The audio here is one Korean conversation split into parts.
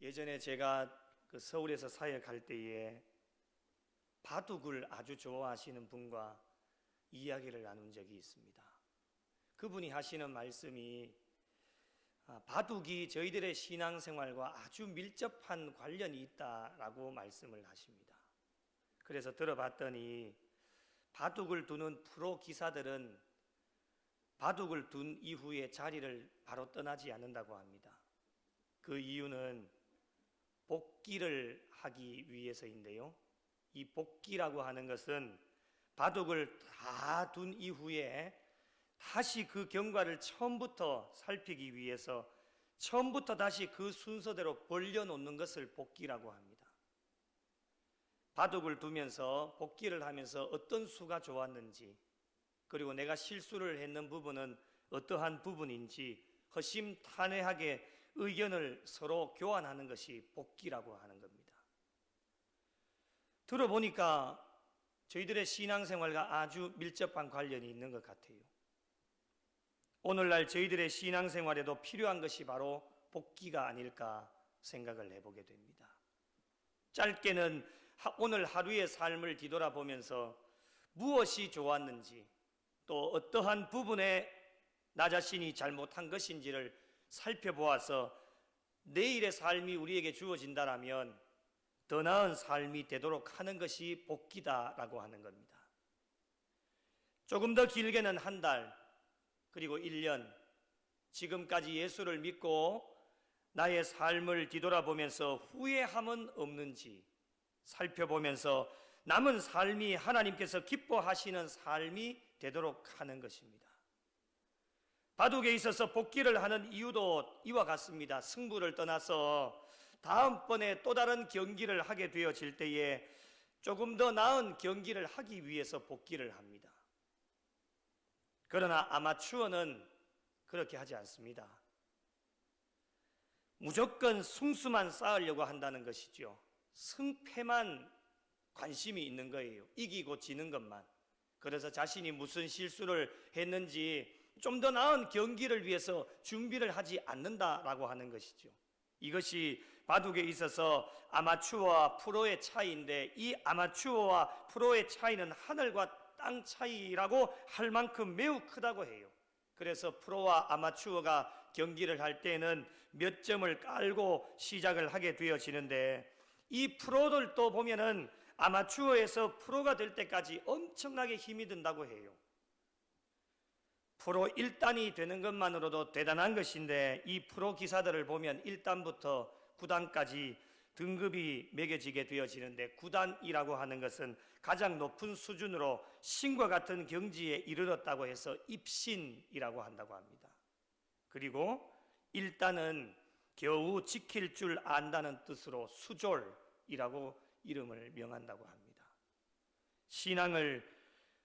예전에 제가 서울에서 사역할 때에 바둑을 아주 좋아하시는 분과 이야기를 나눈 적이 있습니다. 그분이 하시는 말씀이 바둑이 저희들의 신앙생활과 아주 밀접한 관련이 있다라고 말씀을 하십니다. 그래서 들어봤더니 바둑을 두는 프로 기사들은 바둑을 둔 이후에 자리를 바로 떠나지 않는다고 합니다. 그 이유는 복기를 하기 위해서인데요. 이 복기라고 하는 것은 바둑을 다 둔 이후에 다시 그 경과를 처음부터 살피기 위해서 처음부터 다시 그 순서대로 벌려놓는 것을 복기라고 합니다. 바둑을 두면서 복기를 하면서 어떤 수가 좋았는지, 그리고 내가 실수를 했는 부분은 어떠한 부분인지 허심탄회하게 의견을 서로 교환하는 것이 복기라고 하는 겁니다. 들어보니까 저희들의 신앙생활과 아주 밀접한 관련이 있는 것 같아요. 오늘날 저희들의 신앙생활에도 필요한 것이 바로 복기가 아닐까 생각을 해보게 됩니다. 짧게는 오늘 하루의 삶을 뒤돌아보면서 무엇이 좋았는지, 또 어떠한 부분에 나 자신이 잘못한 것인지를 살펴보아서 내일의 삶이 우리에게 주어진다라면 더 나은 삶이 되도록 하는 것이 복기다라고 하는 겁니다. 조금 더 길게는 한 달, 그리고 1년, 지금까지 예수를 믿고 나의 삶을 뒤돌아보면서 후회함은 없는지 살펴보면서 남은 삶이 하나님께서 기뻐하시는 삶이 되도록 하는 것입니다. 바둑에 있어서 복기를 하는 이유도 이와 같습니다. 승부를 떠나서 다음번에 또 다른 경기를 하게 되어질 때에 조금 더 나은 경기를 하기 위해서 복기를 합니다. 그러나 아마추어는 그렇게 하지 않습니다. 무조건 승수만 쌓으려고 한다는 것이죠. 승패만 관심이 있는 거예요. 이기고 지는 것만. 그래서 자신이 무슨 실수를 했는지 좀 더 나은 경기를 위해서 준비를 하지 않는다라고 하는 것이죠. 이것이 바둑에 있어서 아마추어와 프로의 차이인데, 이 아마추어와 프로의 차이는 하늘과 땅 차이라고 할 만큼 매우 크다고 해요. 그래서 프로와 아마추어가 경기를 할 때는 몇 점을 깔고 시작을 하게 되어지는데, 이 프로들도 보면은 아마추어에서 프로가 될 때까지 엄청나게 힘이 든다고 해요. 프로 1단이 되는 것만으로도 대단한 것인데, 이 프로 기사들을 보면 1단부터 9단까지 등급이 매겨지게 되어지는데, 9단이라고 하는 것은 가장 높은 수준으로 신과 같은 경지에 이르렀다고 해서 입신이라고 한다고 합니다. 그리고 1단은 겨우 지킬 줄 안다는 뜻으로 수졸이라고 이름을 명한다고 합니다. 신앙을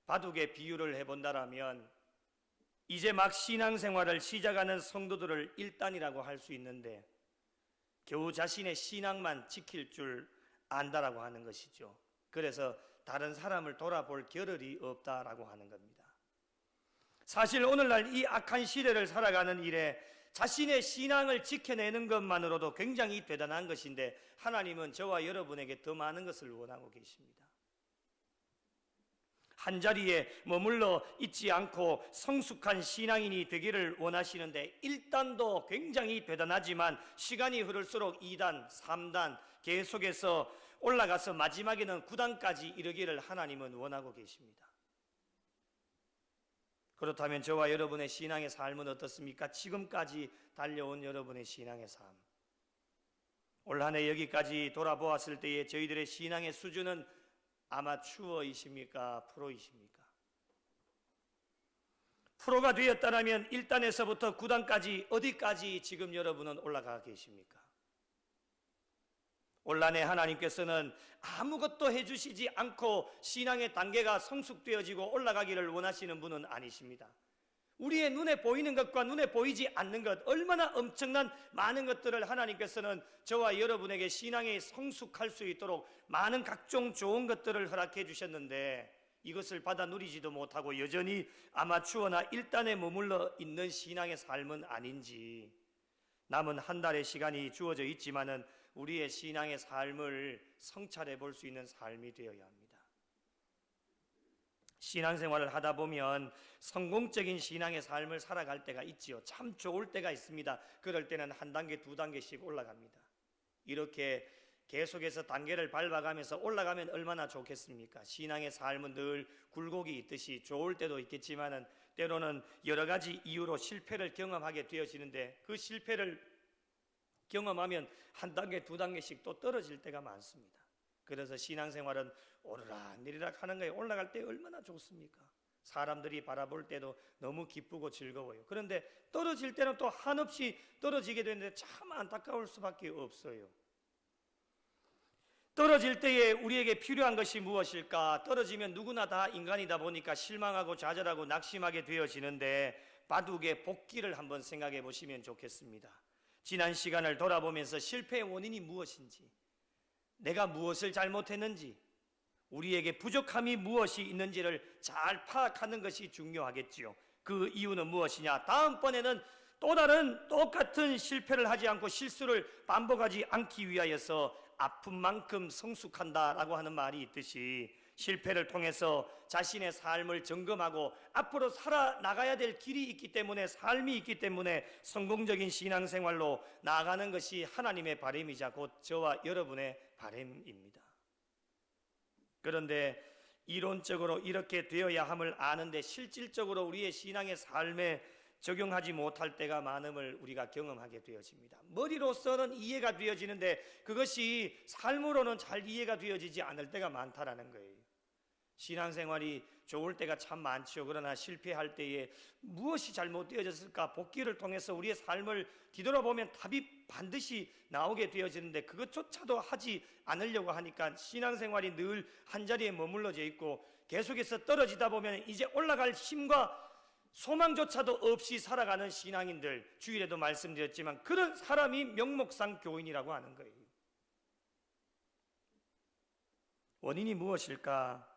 바둑에 비유를 해본다라면 이제 막 신앙생활을 시작하는 성도들을 1단이라고 할 수 있는데, 겨우 자신의 신앙만 지킬 줄 안다라고 하는 것이죠. 그래서 다른 사람을 돌아볼 겨를이 없다라고 하는 겁니다. 사실 오늘날 이 악한 시대를 살아가는 일에 자신의 신앙을 지켜내는 것만으로도 굉장히 대단한 것인데, 하나님은 저와 여러분에게 더 많은 것을 원하고 계십니다. 한자리에 머물러 있지 않고 성숙한 신앙인이 되기를 원하시는데, 1단도 굉장히 대단하지만 시간이 흐를수록 2단, 3단 계속해서 올라가서 마지막에는 9단까지 이르기를 하나님은 원하고 계십니다. 그렇다면 저와 여러분의 신앙의 삶은 어떻습니까? 지금까지 달려온 여러분의 신앙의 삶, 올 한 해 여기까지 돌아보았을 때에 저희들의 신앙의 수준은 아마추어이십니까? 프로이십니까? 프로가 되었다면 1단에서부터 9단까지 어디까지 지금 여러분은 올라가 계십니까? 올 한 해 하나님께서는 아무것도 해주시지 않고 신앙의 단계가 성숙되어지고 올라가기를 원하시는 분은 아니십니다. 우리의 눈에 보이는 것과 눈에 보이지 않는 것, 얼마나 엄청난 많은 것들을 하나님께서는 저와 여러분에게 신앙에 성숙할 수 있도록 많은 각종 좋은 것들을 허락해 주셨는데, 이것을 받아 누리지도 못하고 여전히 아마추어나 1단에 머물러 있는 신앙의 삶은 아닌지, 남은 한 달의 시간이 주어져 있지만은 우리의 신앙의 삶을 성찰해 볼 수 있는 삶이 되어야 합니다. 신앙생활을 하다 보면 성공적인 신앙의 삶을 살아갈 때가 있지요. 참 좋을 때가 있습니다. 그럴 때는 한 단계, 두 단계씩 올라갑니다. 이렇게 계속해서 단계를 밟아가면서 올라가면 얼마나 좋겠습니까? 신앙의 삶은 늘 굴곡이 있듯이 좋을 때도 있겠지만은 때로는 여러 가지 이유로 실패를 경험하게 되어지는데 그 실패를 경험하면 한 단계, 두 단계씩 또 떨어질 때가 많습니다. 그래서 신앙생활은 오르락내리락 하는 거에 올라갈 때 얼마나 좋습니까? 사람들이 바라볼 때도 너무 기쁘고 즐거워요. 그런데 떨어질 때는 또 한없이 떨어지게 되는데 참 안타까울 수밖에 없어요. 떨어질 때에 우리에게 필요한 것이 무엇일까? 떨어지면 누구나 다 인간이다 보니까 실망하고 좌절하고 낙심하게 되어지는데 바둑의 복기를 한번 생각해 보시면 좋겠습니다. 지난 시간을 돌아보면서 실패의 원인이 무엇인지, 내가 무엇을 잘못했는지, 우리에게 부족함이 무엇이 있는지를 잘 파악하는 것이 중요하겠지요. 그 이유는 무엇이냐? 다음번에는 또 다른 똑같은 실패를 하지 않고 실수를 반복하지 않기 위하여서 아픈 만큼 성숙한다라고 하는 말이 있듯이 실패를 통해서 자신의 삶을 점검하고 앞으로 살아나가야 될 길이 있기 때문에, 삶이 있기 때문에 성공적인 신앙생활로 나아가는 것이 하나님의 바람이자 곧 저와 여러분의 바람입니다. 그런데 이론적으로 이렇게 되어야 함을 아는데 실질적으로 우리의 신앙의 삶에 적용하지 못할 때가 많음을 우리가 경험하게 되어집니다. 머리로서는 이해가 되어지는데 그것이 삶으로는 잘 이해가 되어지지 않을 때가 많다라는 거예요. 신앙생활이 좋을 때가 참 많죠. 그러나 실패할 때에 무엇이 잘못되어졌을까? 복기를 통해서 우리의 삶을 뒤돌아보면 답이 반드시 나오게 되어지는데 그것조차도 하지 않으려고 하니까 신앙생활이 늘 한자리에 머물러져 있고 계속해서 떨어지다 보면 이제 올라갈 힘과 소망조차도 없이 살아가는 신앙인들, 주일에도 말씀드렸지만 그런 사람이 명목상 교인이라고 하는 거예요. 원인이 무엇일까?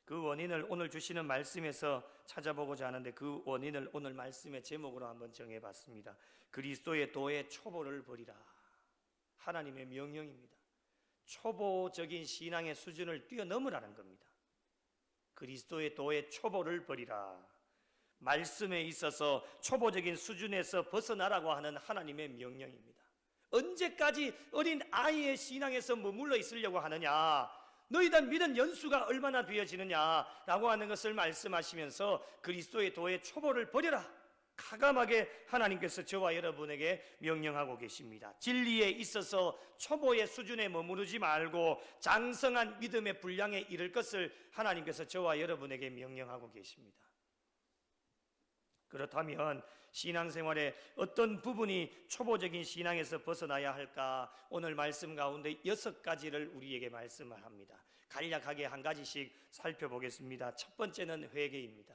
그 원인을 오늘 주시는 말씀에서 찾아보고자 하는데 그 원인을 오늘 말씀의 제목으로 한번 정해봤습니다. 그리스도의 도의 초보를 버리라. 하나님의 명령입니다. 초보적인 신앙의 수준을 뛰어넘으라는 겁니다. 그리스도의 도의 초보를 버리라. 말씀에 있어서 초보적인 수준에서 벗어나라고 하는 하나님의 명령입니다. 언제까지 어린 아이의 신앙에서 머물러 있으려고 하느냐? 너희들 믿은 연수가 얼마나 되어지느냐라고 하는 것을 말씀하시면서 그리스도의 도의 초보를 버려라. 가감하게 하나님께서 저와 여러분에게 명령하고 계십니다. 진리에 있어서 초보의 수준에 머무르지 말고 장성한 믿음의 분량에 이를 것을 하나님께서 저와 여러분에게 명령하고 계십니다. 그렇다면 신앙생활의 어떤 부분이 초보적인 신앙에서 벗어나야 할까? 오늘 말씀 가운데 6가지를 우리에게 말씀을 합니다. 간략하게 한 가지씩 살펴보겠습니다. 첫 번째는 회개입니다.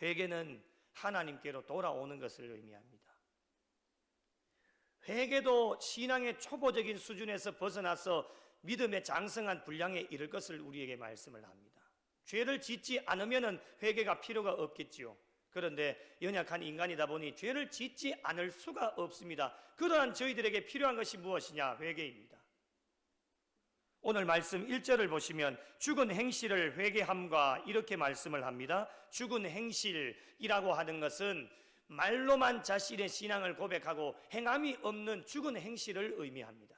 회개는 하나님께로 돌아오는 것을 의미합니다. 회개도 신앙의 초보적인 수준에서 벗어나서 믿음의 장성한 분량에 이를 것을 우리에게 말씀을 합니다. 죄를 짓지 않으면 회개가 필요가 없겠지요. 그런데 연약한 인간이다 보니 죄를 짓지 않을 수가 없습니다. 그러한 저희들에게 필요한 것이 무엇이냐? 회개입니다. 오늘 말씀 1절을 보시면 죽은 행실을 회개함과 이렇게 말씀을 합니다. 죽은 행실이라고 하는 것은 말로만 자신의 신앙을 고백하고 행함이 없는 죽은 행실을 의미합니다.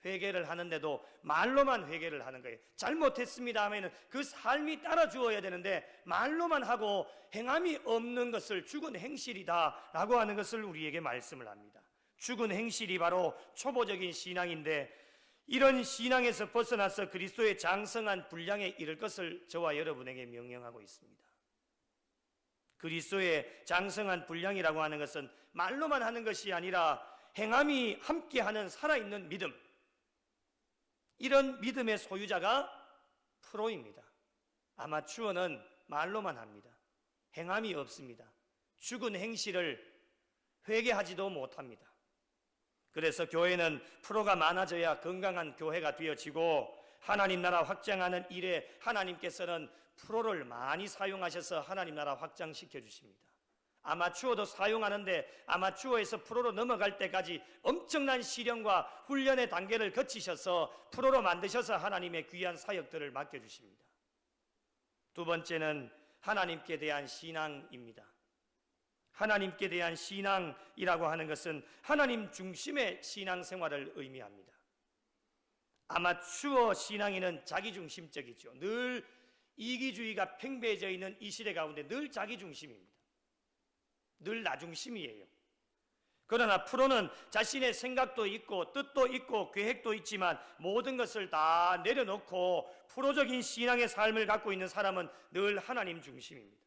회개를 하는데도 말로만 회개를 하는 거예요. 잘못했습니다 하면 그 삶이 따라 주어야 되는데 말로만 하고 행함이 없는 것을 죽은 행실이다 라고 하는 것을 우리에게 말씀을 합니다. 죽은 행실이 바로 초보적인 신앙인데 이런 신앙에서 벗어나서 그리스도의 장성한 분량에 이를 것을 저와 여러분에게 명령하고 있습니다. 그리스도의 장성한 분량이라고 하는 것은 말로만 하는 것이 아니라 행함이 함께하는 살아있는 믿음, 이런 믿음의 소유자가 프로입니다. 아마추어는 말로만 합니다. 행함이 없습니다. 죽은 행실을 회개하지도 못합니다. 그래서 교회는 프로가 많아져야 건강한 교회가 되어지고 하나님 나라 확장하는 일에 하나님께서는 프로를 많이 사용하셔서 하나님 나라 확장시켜 주십니다. 아마추어도 사용하는데 아마추어에서 프로로 넘어갈 때까지 엄청난 시련과 훈련의 단계를 거치셔서 프로로 만드셔서 하나님의 귀한 사역들을 맡겨주십니다. 두 번째는 하나님께 대한 신앙입니다. 하나님께 대한 신앙이라고 하는 것은 하나님 중심의 신앙생활을 의미합니다. 아마추어 신앙인은 자기중심적이죠. 늘 이기주의가 팽배해져 있는 이 시대 가운데 늘 자기중심입니다. 늘 나중심이에요. 그러나 프로는 자신의 생각도 있고 뜻도 있고 계획도 있지만 모든 것을 다 내려놓고 프로적인 신앙의 삶을 갖고 있는 사람은 늘 하나님 중심입니다.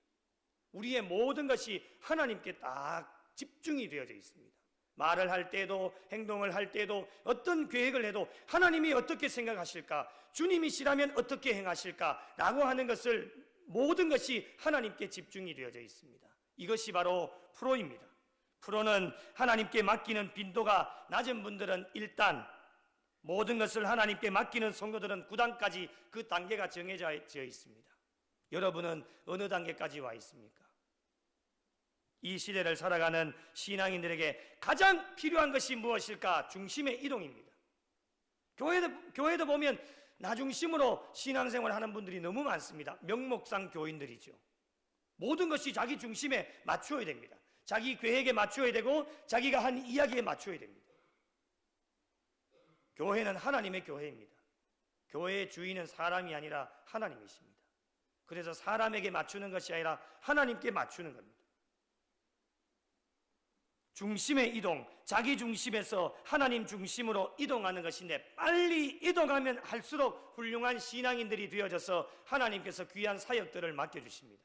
우리의 모든 것이 하나님께 딱 집중이 되어져 있습니다. 말을 할 때도 행동을 할 때도 어떤 계획을 해도 하나님이 어떻게 생각하실까, 주님이시라면 어떻게 행하실까 라고 하는 것을 모든 것이 하나님께 집중이 되어져 있습니다. 이것이 바로 프로입니다. 프로는 하나님께 맡기는 빈도가 낮은 분들은 1단, 모든 것을 하나님께 맡기는 성도들은 9단까지 그 단계가 정해져 있습니다. 여러분은 어느 단계까지 와 있습니까? 이 시대를 살아가는 신앙인들에게 가장 필요한 것이 무엇일까? 중심의 이동입니다. 교회도 보면 나중심으로 신앙생활을 하는 분들이 너무 많습니다. 명목상 교인들이죠. 모든 것이 자기 중심에 맞추어야 됩니다. 자기 계획에 맞추어야 되고 자기가 한 이야기에 맞추어야 됩니다. 교회는 하나님의 교회입니다. 교회의 주인은 사람이 아니라 하나님이십니다. 그래서 사람에게 맞추는 것이 아니라 하나님께 맞추는 겁니다. 중심의 이동, 자기 중심에서 하나님 중심으로 이동하는 것인데 빨리 이동하면 할수록 훌륭한 신앙인들이 되어져서 하나님께서 귀한 사역들을 맡겨주십니다.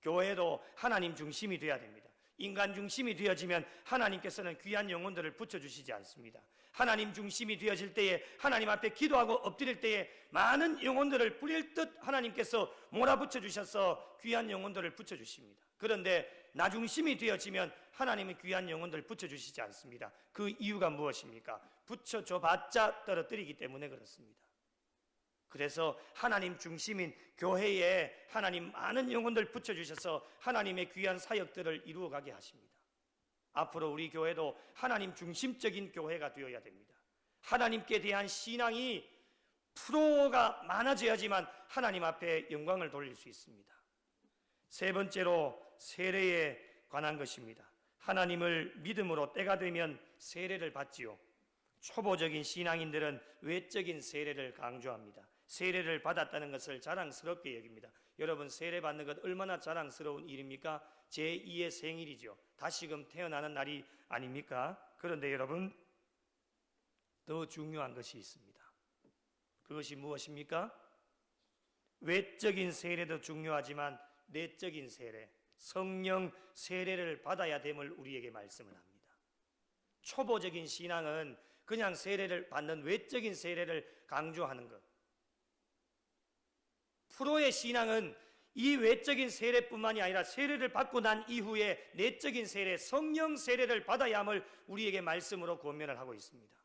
교회도 하나님 중심이 되어야 됩니다. 인간 중심이 되어지면 하나님께서는 귀한 영혼들을 붙여주시지 않습니다. 하나님 중심이 되어질 때에 하나님 앞에 기도하고 엎드릴 때에 많은 영혼들을 뿌릴 듯 하나님께서 몰아붙여 주셔서 귀한 영혼들을 붙여주십니다. 그런데 나 중심이 되어지면 하나님은 귀한 영혼들을 붙여주시지 않습니다. 그 이유가 무엇입니까? 붙여줘봤자 떨어뜨리기 때문에 그렇습니다. 그래서 하나님 중심인 교회에 하나님 많은 영혼들 붙여주셔서 하나님의 귀한 사역들을 이루어가게 하십니다. 앞으로 우리 교회도 하나님 중심적인 교회가 되어야 됩니다. 하나님께 대한 신앙이 프로가 많아져야지만 하나님 앞에 영광을 돌릴 수 있습니다. 세 번째로 세례에 관한 것입니다. 하나님을 믿음으로 때가 되면 세례를 받지요. 초보적인 신앙인들은 외적인 세례를 강조합니다. 세례를 받았다는 것을 자랑스럽게 여깁니다. 여러분, 세례 받는 것 얼마나 자랑스러운 일입니까? 제2의 생일이죠. 다시금 태어나는 날이 아닙니까? 그런데 여러분, 더 중요한 것이 있습니다. 그것이 무엇입니까? 외적인 세례도 중요하지만 내적인 세례, 성령 세례를 받아야 됨을 우리에게 말씀을 합니다. 초보적인 신앙은 그냥 세례를 받는 외적인 세례를 강조하는 것. 프로의 신앙은 이 외적인 세례뿐만이 아니라 세례를 받고 난 이후에 내적인 세례, 성령 세례를 받아야 함을 우리에게 말씀으로 권면을 하고 있습니다.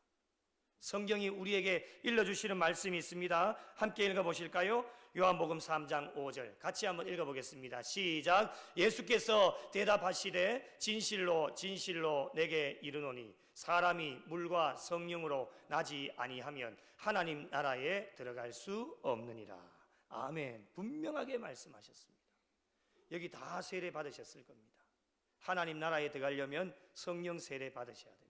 성경이 우리에게 일러주시는 말씀이 있습니다. 함께 읽어보실까요? 요한복음 3장 5절 같이 한번 읽어보겠습니다. 시작. 예수께서 대답하시되 진실로 진실로 내게 이르노니 사람이 물과 성령으로 나지 아니하면 하나님 나라에 들어갈 수 없느니라. 아멘. 분명하게 말씀하셨습니다. 여기 다 세례 받으셨을 겁니다. 하나님 나라에 들어가려면 성령 세례 받으셔야 됩니다.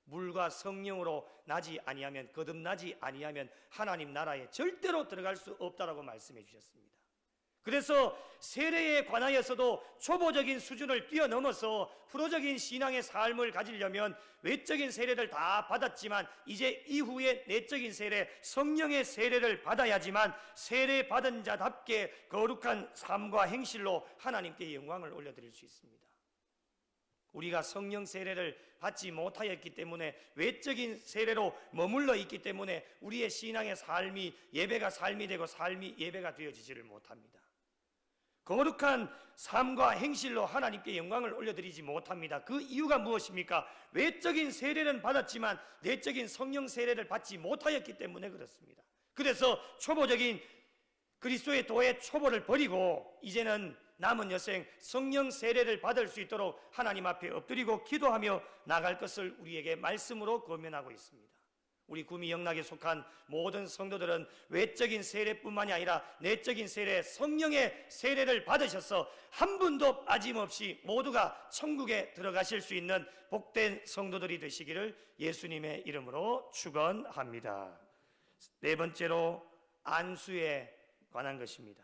물과 성령으로 나지 아니하면, 거듭나지 아니하면 하나님 나라에 절대로 들어갈 수 없다라고 말씀해 주셨습니다. 그래서 세례에 관하여서도 초보적인 수준을 뛰어넘어서 프로적인 신앙의 삶을 가지려면 외적인 세례를 다 받았지만 이제 이후에 내적인 세례, 성령의 세례를 받아야지만 세례 받은 자답게 거룩한 삶과 행실로 하나님께 영광을 올려드릴 수 있습니다. 우리가 성령 세례를 받지 못하였기 때문에 외적인 세례로 머물러 있기 때문에 우리의 신앙의 삶이 예배가 삶이 되고 삶이 예배가 되어지지를 못합니다. 거룩한 삶과 행실로 하나님께 영광을 올려드리지 못합니다. 그 이유가 무엇입니까? 외적인 세례는 받았지만 내적인 성령 세례를 받지 못하였기 때문에 그렇습니다. 그래서 초보적인 그리스도의 도의 초보를 버리고 이제는 남은 여생 성령 세례를 받을 수 있도록 하나님 앞에 엎드리고 기도하며 나갈 것을 우리에게 말씀으로 권면하고 있습니다. 우리 구미 영락에 속한 모든 성도들은 외적인 세례뿐만이 아니라 내적인 세례, 성령의 세례를 받으셔서 한 분도 빠짐없이 모두가 천국에 들어가실 수 있는 복된 성도들이 되시기를 예수님의 이름으로 축원합니다. 네 번째로 안수에 관한 것입니다.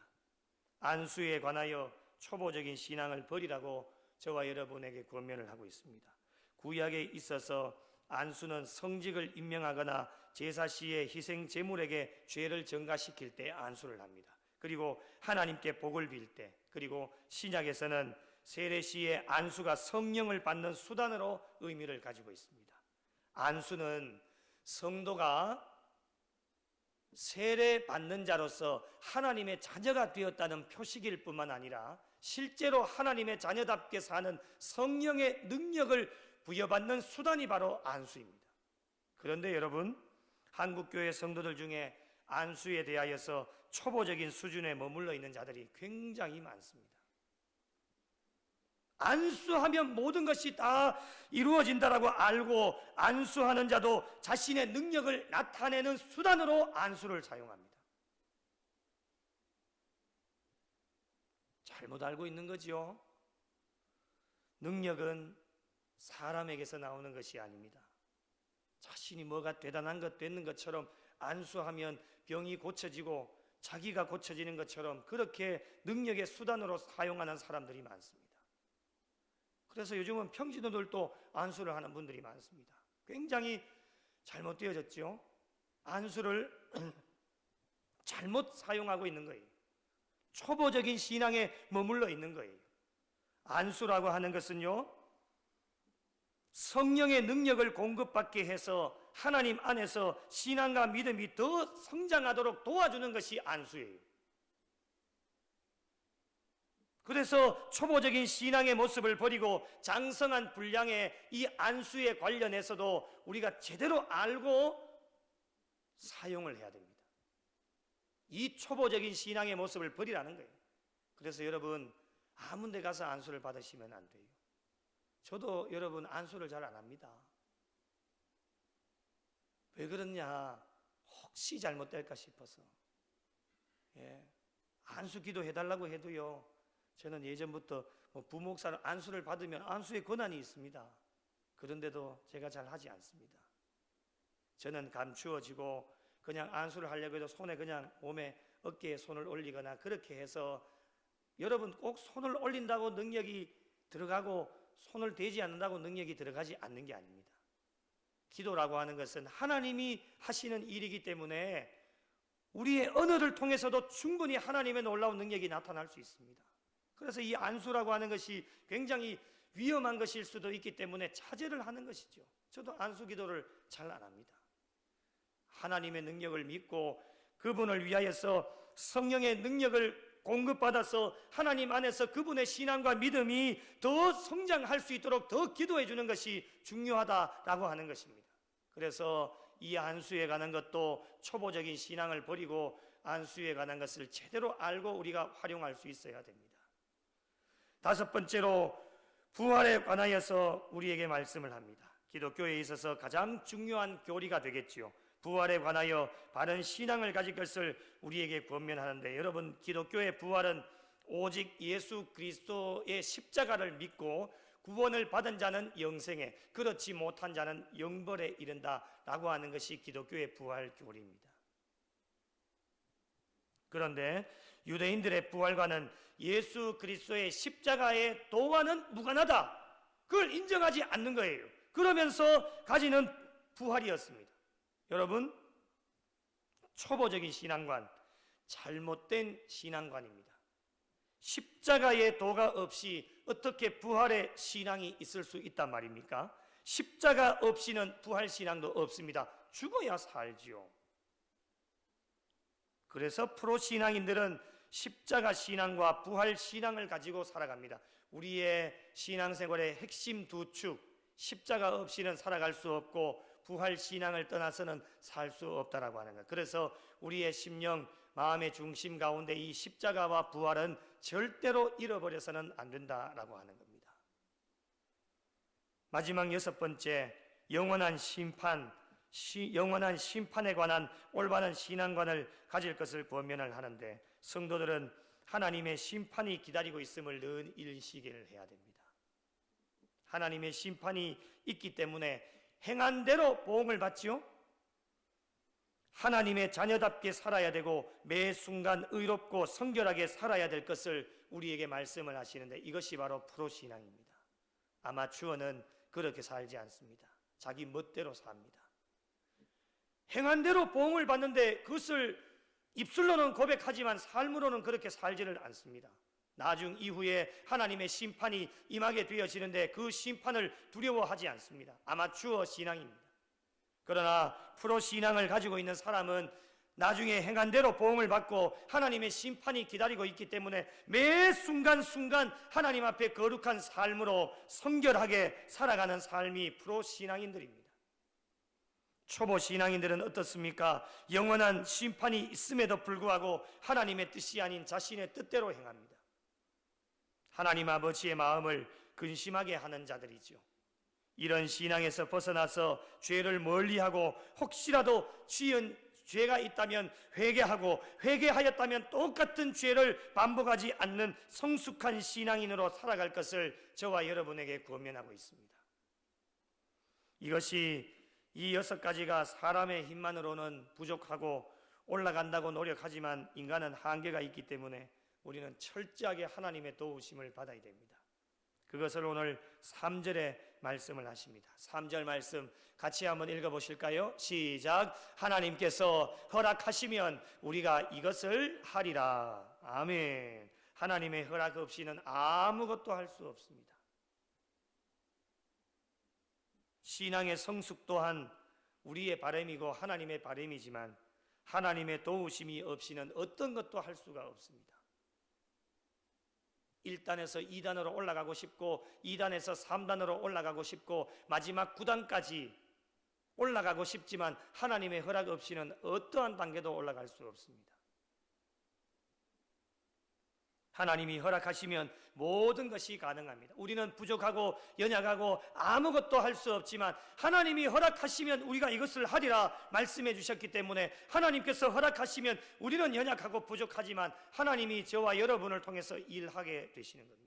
안수에 관하여 초보적인 신앙을 버리라고 저와 여러분에게 권면을 하고 있습니다. 구약에 있어서 안수는 성직을 임명하거나 제사 시에 희생 제물에게 죄를 전가시킬 때 안수를 합니다. 그리고 하나님께 복을 빌 때, 그리고 신약에서는 세례 시에 안수가 성령을 받는 수단으로 의미를 가지고 있습니다. 안수는 성도가 세례 받는 자로서 하나님의 자녀가 되었다는 표식일 뿐만 아니라 실제로 하나님의 자녀답게 사는 성령의 능력을 부여받는 수단이 바로 안수입니다. 그런데 여러분, 한국교회 성도들 중에 안수에 대하여서 초보적인 수준에 머물러 있는 자들이 굉장히 많습니다. 안수하면 모든 것이 다 이루어진다라고 알고 안수하는 자도 자신의 능력을 나타내는 수단으로 안수를 사용합니다. 잘못 알고 있는 거지요. 능력은 사람에게서 나오는 것이 아닙니다. 자신이 뭐가 대단한 것 되는 것처럼 안수하면 병이 고쳐지고 자기가 고쳐지는 것처럼 그렇게 능력의 수단으로 사용하는 사람들이 많습니다. 그래서 요즘은 평신도들도 안수를 하는 분들이 많습니다. 굉장히 잘못되어졌죠. 안수를 잘못 사용하고 있는 거예요. 초보적인 신앙에 머물러 있는 거예요. 안수라고 하는 것은요, 성령의 능력을 공급받게 해서 하나님 안에서 신앙과 믿음이 더 성장하도록 도와주는 것이 안수예요. 그래서 초보적인 신앙의 모습을 버리고 장성한 분량의 이 안수에 관련해서도 우리가 제대로 알고 사용을 해야 됩니다. 이 초보적인 신앙의 모습을 버리라는 거예요. 그래서 여러분, 아무 데 가서 안수를 받으시면 안 돼요. 저도 여러분 안수를 잘 안 합니다. 왜 그러냐? 혹시 잘못될까 싶어서. 안수 기도 해달라고 해도요, 저는 예전부터 부목사를 안수를 받으면 안수의 권한이 있습니다. 그런데도 제가 잘 하지 않습니다. 저는 감추어지고 그냥 안수를 하려고 해도 손에 그냥 몸에 어깨에 손을 올리거나 그렇게 해서, 여러분 꼭 손을 올린다고 능력이 들어가고 손을 대지 않는다고 능력이 들어가지 않는 게 아닙니다. 기도라고 하는 것은 하나님이 하시는 일이기 때문에 우리의 언어를 통해서도 충분히 하나님의 놀라운 능력이 나타날 수 있습니다. 그래서 이 안수라고 하는 것이 굉장히 위험한 것일 수도 있기 때문에 자제를 하는 것이죠. 저도 안수 기도를 잘 안 합니다. 하나님의 능력을 믿고 그분을 위하여서 성령의 능력을 공급받아서 하나님 안에서 그분의 신앙과 믿음이 더 성장할 수 있도록 더 기도해 주는 것이 중요하다라고 하는 것입니다. 그래서 이 안수에 관한 것도 초보적인 신앙을 버리고 안수에 관한 것을 제대로 알고 우리가 활용할 수 있어야 됩니다. 다섯 번째로 부활에 관하여서 우리에게 말씀을 합니다. 기독교에 있어서 가장 중요한 교리가 되겠지요. 부활에 관하여 바른 신앙을 가질 것을 우리에게 권면하는데, 여러분, 기독교의 부활은 오직 예수 그리스도의 십자가를 믿고 구원을 받은 자는 영생에, 그렇지 못한 자는 영벌에 이른다라고 하는 것이 기독교의 부활 교리입니다. 그런데 유대인들의 부활과는 예수 그리스도의 십자가의 도와는 무관하다, 그걸 인정하지 않는 거예요. 그러면서 가지는 부활이었습니다. 여러분, 초보적인 신앙관, 잘못된 신앙관입니다. 십자가의 도가 없이 어떻게 부활의 신앙이 있을 수 있단 말입니까? 십자가 없이는 부활 신앙도 없습니다. 죽어야 살지요. 그래서 프로 신앙인들은 십자가 신앙과 부활 신앙을 가지고 살아갑니다. 우리의 신앙생활의 핵심 두 축, 십자가 없이는 살아갈 수 없고 부활 신앙을 떠나서는 살 수 없다라고 하는 것. 그래서 우리의 심령, 마음의 중심 가운데 이 십자가와 부활은 절대로 잃어버려서는 안 된다라고 하는 겁니다. 마지막 6번째, 영원한 심판에 관한 올바른 신앙관을 가질 것을 권면을 하는데, 성도들은 하나님의 심판이 기다리고 있음을 늘 인식을 해야 됩니다. 하나님의 심판이 있기 때문에 행한 대로 보응을 받지요. 하나님의 자녀답게 살아야 되고 매 순간 의롭고 성결하게 살아야 될 것을 우리에게 말씀을 하시는데, 이것이 바로 프로신앙입니다. 아마추어는 그렇게 살지 않습니다. 자기 멋대로 삽니다. 행한 대로 보응을 받는데 그것을 입술로는 고백하지만 삶으로는 그렇게 살지를 않습니다. 나중 이후에 하나님의 심판이 임하게 되어지는데 그 심판을 두려워하지 않습니다. 아마추어 신앙입니다. 그러나 프로 신앙을 가지고 있는 사람은 나중에 행한 대로 보응을 받고 하나님의 심판이 기다리고 있기 때문에 매 순간순간 하나님 앞에 거룩한 삶으로 성결하게 살아가는 삶이 프로 신앙인들입니다. 초보 신앙인들은 어떻습니까? 영원한 심판이 있음에도 불구하고 하나님의 뜻이 아닌 자신의 뜻대로 행합니다. 하나님 아버지의 마음을 근심하게 하는 자들이죠. 이런 신앙에서 벗어나서 죄를 멀리하고 혹시라도 지은 죄가 있다면 회개하고 회개하였다면 똑같은 죄를 반복하지 않는 성숙한 신앙인으로 살아갈 것을 저와 여러분에게 권면하고 있습니다. 이것이 이 6가지가 사람의 힘만으로는 부족하고 올라간다고 노력하지만 인간은 한계가 있기 때문에 우리는 철저하게 하나님의 도우심을 받아야 됩니다. 그것을 오늘 3절에 말씀을 하십니다. 3절 말씀 같이 한번 읽어보실까요? 시작. 하나님께서 허락하시면 우리가 이것을 하리라. 아멘. 하나님의 허락 없이는 아무것도 할 수 없습니다. 신앙의 성숙 또한 우리의 바람이고 하나님의 바람이지만 하나님의 도우심이 없이는 어떤 것도 할 수가 없습니다. 1단에서 2단으로 올라가고 싶고 2단에서 3단으로 올라가고 싶고 마지막 9단까지 올라가고 싶지만 하나님의 허락 없이는 어떠한 단계도 올라갈 수 없습니다. 하나님이 허락하시면 모든 것이 가능합니다. 우리는 부족하고 연약하고 아무것도 할 수 없지만 하나님이 허락하시면 우리가 이것을 하리라 말씀해 주셨기 때문에 하나님께서 허락하시면 우리는 연약하고 부족하지만 하나님이 저와 여러분을 통해서 일하게 되시는 겁니다.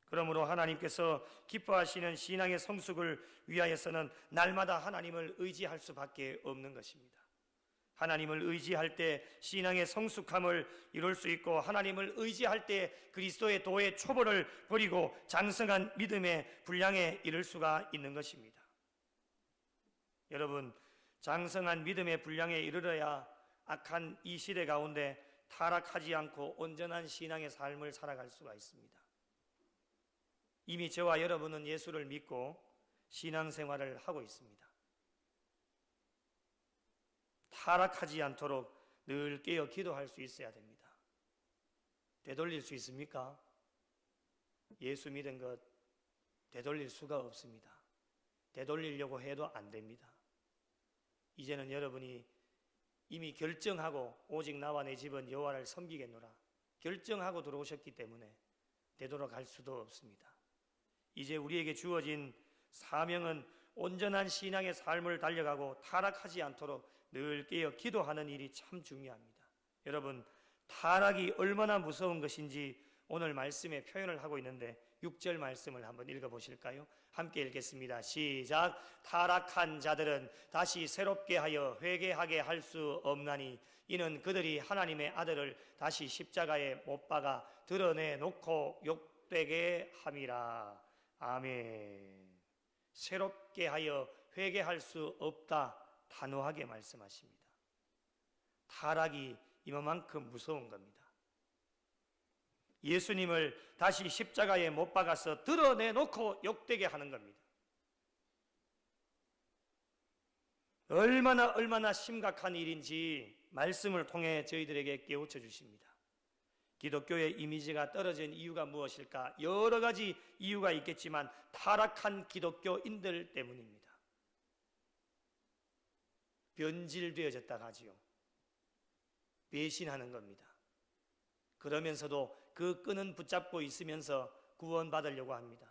그러므로 하나님께서 기뻐하시는 신앙의 성숙을 위하여서는 날마다 하나님을 의지할 수밖에 없는 것입니다. 하나님을 의지할 때 신앙의 성숙함을 이룰 수 있고 하나님을 의지할 때 그리스도의 도의 초보를 버리고 장성한 믿음의 분량에 이를 수가 있는 것입니다. 여러분, 장성한 믿음의 분량에 이르러야 악한 이 시대 가운데 타락하지 않고 온전한 신앙의 삶을 살아갈 수가 있습니다. 이미 저와 여러분은 예수를 믿고 신앙생활을 하고 있습니다. 타락하지 않도록 늘 깨어 기도할 수 있어야 됩니다. 되돌릴 수 있습니까? 예수 믿은 것 되돌릴 수가 없습니다. 되돌리려고 해도 안 됩니다. 이제는 여러분이 이미 결정하고 오직 나와 내 집은 여호와를 섬기겠노라 결정하고 들어오셨기 때문에 되돌아갈 수도 없습니다. 이제 우리에게 주어진 사명은 온전한 신앙의 삶을 달려가고 타락하지 않도록 늘 깨어 기도하는 일이 참 중요합니다. 여러분, 타락이 얼마나 무서운 것인지 오늘 말씀에 표현을 하고 있는데 6절 말씀을 한번 읽어보실까요? 함께 읽겠습니다. 시작. 타락한 자들은 다시 새롭게 하여 회개하게 할 수 없나니 이는 그들이 하나님의 아들을 다시 십자가에 못 박아 드러내놓고 욕되게 함이라. 아멘. 새롭게 하여 회개할 수 없다 단호하게 말씀하십니다. 타락이 이만큼 무서운 겁니다. 예수님을 다시 십자가에 못 박아서 드러내놓고 욕되게 하는 겁니다. 얼마나 심각한 일인지 말씀을 통해 저희들에게 깨우쳐 주십니다. 기독교의 이미지가 떨어진 이유가 무엇일까? 여러 가지 이유가 있겠지만 타락한 기독교인들 때문입니다. 변질되어졌다 하지요. 배신하는 겁니다. 그러면서도 그 끈은 붙잡고 있으면서 구원받으려고 합니다.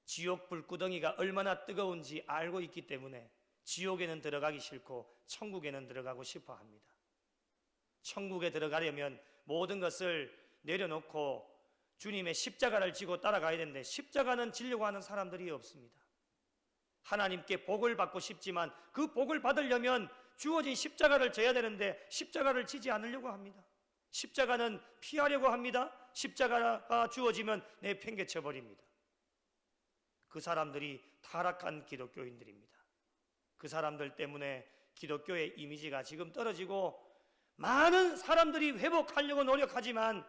지옥 불구덩이가 얼마나 뜨거운지 알고 있기 때문에 지옥에는 들어가기 싫고 천국에는 들어가고 싶어 합니다. 천국에 들어가려면 모든 것을 내려놓고 주님의 십자가를 지고 따라가야 되는데 십자가는 지려고 하는 사람들이 없습니다. 하나님께 복을 받고 싶지만 그 복을 받으려면 주어진 십자가를 져야 되는데 십자가를 지지 않으려고 합니다. 십자가는 피하려고 합니다. 십자가가 주어지면 내팽개쳐 버립니다. 그 사람들이 타락한 기독교인들입니다. 그 사람들 때문에 기독교의 이미지가 지금 떨어지고 많은 사람들이 회복하려고 노력하지만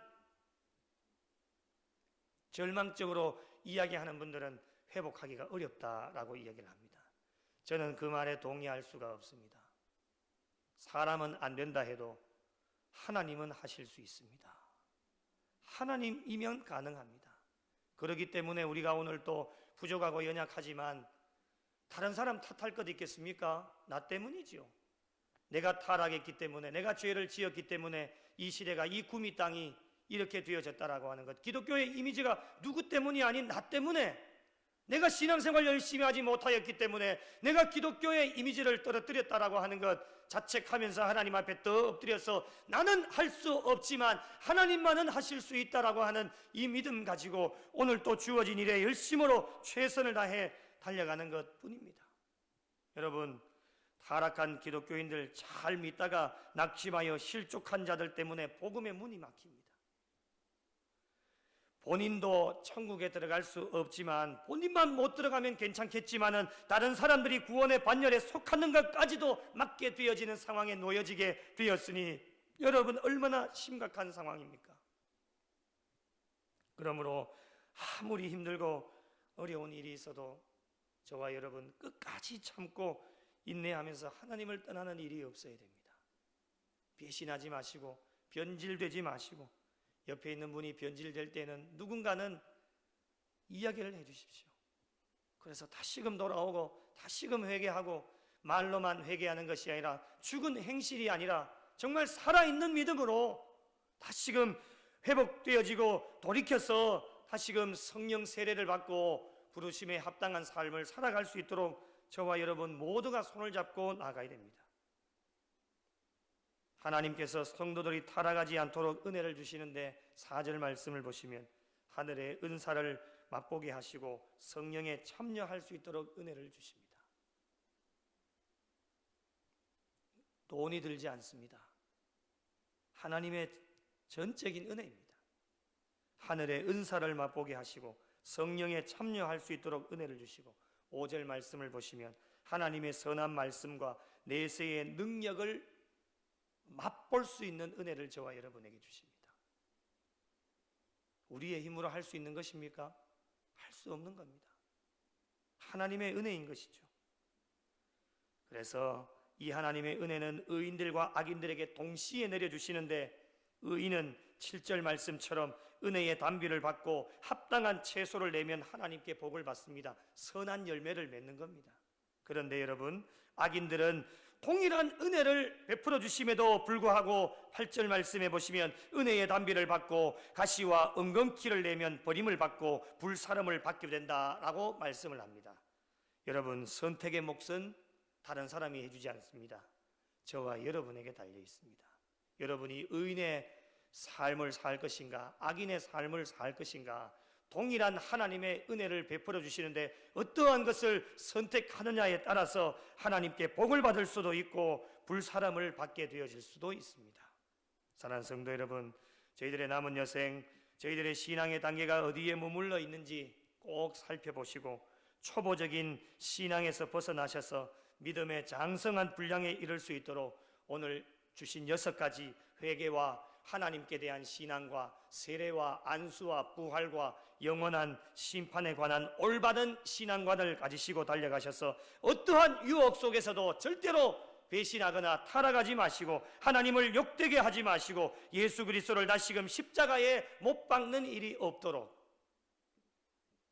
절망적으로 이야기하는 분들은 회복하기가 어렵다라고 이야기를 합니다. 저는 그 말에 동의할 수가 없습니다. 사람은 안 된다 해도 하나님은 하실 수 있습니다. 하나님이면 가능합니다. 그렇기 때문에 우리가 오늘 또 부족하고 연약하지만 다른 사람 탓할 것 있겠습니까? 나 때문이지요. 내가 타락했기 때문에, 내가 죄를 지었기 때문에 이 시대가, 이 구미 땅이 이렇게 되어졌다라고 하는 것. 기독교의 이미지가 누구 때문이 아닌 나 때문에, 내가 신앙생활 열심히 하지 못하였기 때문에 내가 기독교의 이미지를 떨어뜨렸다라고 하는 것 자책하면서 하나님 앞에 더 엎드려서 나는 할 수 없지만 하나님만은 하실 수 있다라고 하는 이 믿음 가지고 오늘 또 주어진 일에 열심으로 최선을 다해 달려가는 것 뿐입니다. 여러분, 타락한 기독교인들 잘 믿다가 낙심하여 실족한 자들 때문에 복음의 문이 막힙니다. 본인도 천국에 들어갈 수 없지만, 본인만 못 들어가면 괜찮겠지만은 다른 사람들이 구원의 반열에 속하는 것까지도 막게 되어지는 상황에 놓여지게 되었으니 여러분 얼마나 심각한 상황입니까? 그러므로 아무리 힘들고 어려운 일이 있어도 저와 여러분 끝까지 참고 인내하면서 하나님을 떠나는 일이 없어야 됩니다. 배신하지 마시고 변질되지 마시고, 옆에 있는 분이 변질될 때는 누군가는 이야기를 해주십시오. 그래서 다시금 돌아오고 다시금 회개하고, 말로만 회개하는 것이 아니라 죽은 행실이 아니라 정말 살아있는 믿음으로 다시금 회복되어지고 돌이켜서 다시금 성령 세례를 받고 부르심에 합당한 삶을 살아갈 수 있도록 저와 여러분 모두가 손을 잡고 나가야 됩니다. 하나님께서 성도들이 타락하지 않도록 은혜를 주시는데 4절 말씀을 보시면 하늘의 은사를 맛보게 하시고 성령에 참여할 수 있도록 은혜를 주십니다. 돈이 들지 않습니다. 하나님의 전적인 은혜입니다. 하늘의 은사를 맛보게 하시고 성령에 참여할 수 있도록 은혜를 주시고, 5절 말씀을 보시면 하나님의 선한 말씀과 내세의 능력을 맛볼 수 있는 은혜를 저와 여러분에게 주십니다. 우리의 힘으로 할 수 있는 것입니까? 할 수 없는 겁니다. 하나님의 은혜인 것이죠. 그래서 이 하나님의 은혜는 의인들과 악인들에게 동시에 내려주시는데, 의인은 7절 말씀처럼 은혜의 단비를 받고 합당한 채소를 내면 하나님께 복을 받습니다. 선한 열매를 맺는 겁니다. 그런데 여러분, 악인들은 동일한 은혜를 베풀어 주심에도 불구하고 8절 말씀에 보시면 은혜의 단비를 받고 가시와 엉겅퀴를 내면 버림을 받고 불사름을 받게 된다라고 말씀을 합니다. 여러분, 선택의 몫은 다른 사람이 해주지 않습니다. 저와 여러분에게 달려 있습니다. 여러분이 의인의 삶을 살 것인가, 악인의 삶을 살 것인가, 동일한 하나님의 은혜를 베풀어 주시는데 어떠한 것을 선택하느냐에 따라서 하나님께 복을 받을 수도 있고 불사람을 받게 되어질 수도 있습니다. 사랑하는 성도 여러분, 저희들의 남은 여생, 저희들의 신앙의 단계가 어디에 머물러 있는지 꼭 살펴보시고 초보적인 신앙에서 벗어나셔서 믿음의 장성한 분량에 이를 수 있도록 오늘 주신 6가지 회개와 하나님께 대한 신앙과 세례와 안수와 부활과 영원한 심판에 관한 올바른 신앙관을 가지시고 달려가셔서 어떠한 유혹 속에서도 절대로 배신하거나 타락하지 마시고 하나님을 욕되게 하지 마시고 예수 그리스도를 다시금 십자가에 못 박는 일이 없도록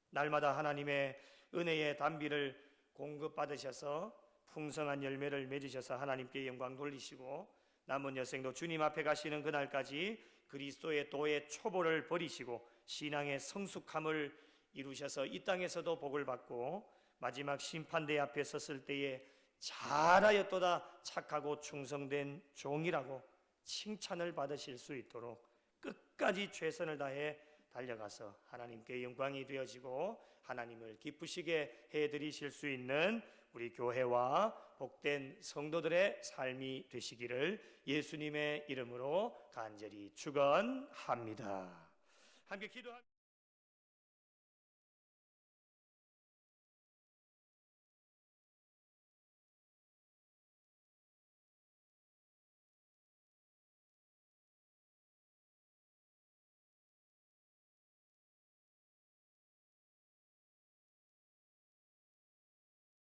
날마다 하나님의 은혜의 단비를 공급받으셔서 풍성한 열매를 맺으셔서 하나님께 영광 돌리시고 남은 여생도 주님 앞에 가시는 그날까지 그리스도의 도의 초보를 버리시고 신앙의 성숙함을 이루셔서 이 땅에서도 복을 받고 마지막 심판대 앞에 섰을 때에 잘하였도다 착하고 충성된 종이라고 칭찬을 받으실 수 있도록 끝까지 최선을 다해 달려가서 하나님께 영광이 되어지고 하나님을 기쁘시게 해드리실 수 있는 우리 교회와 복된 성도들의 삶이 되시기를 예수님의 이름으로 간절히 축원합니다. 함께 기도합니다.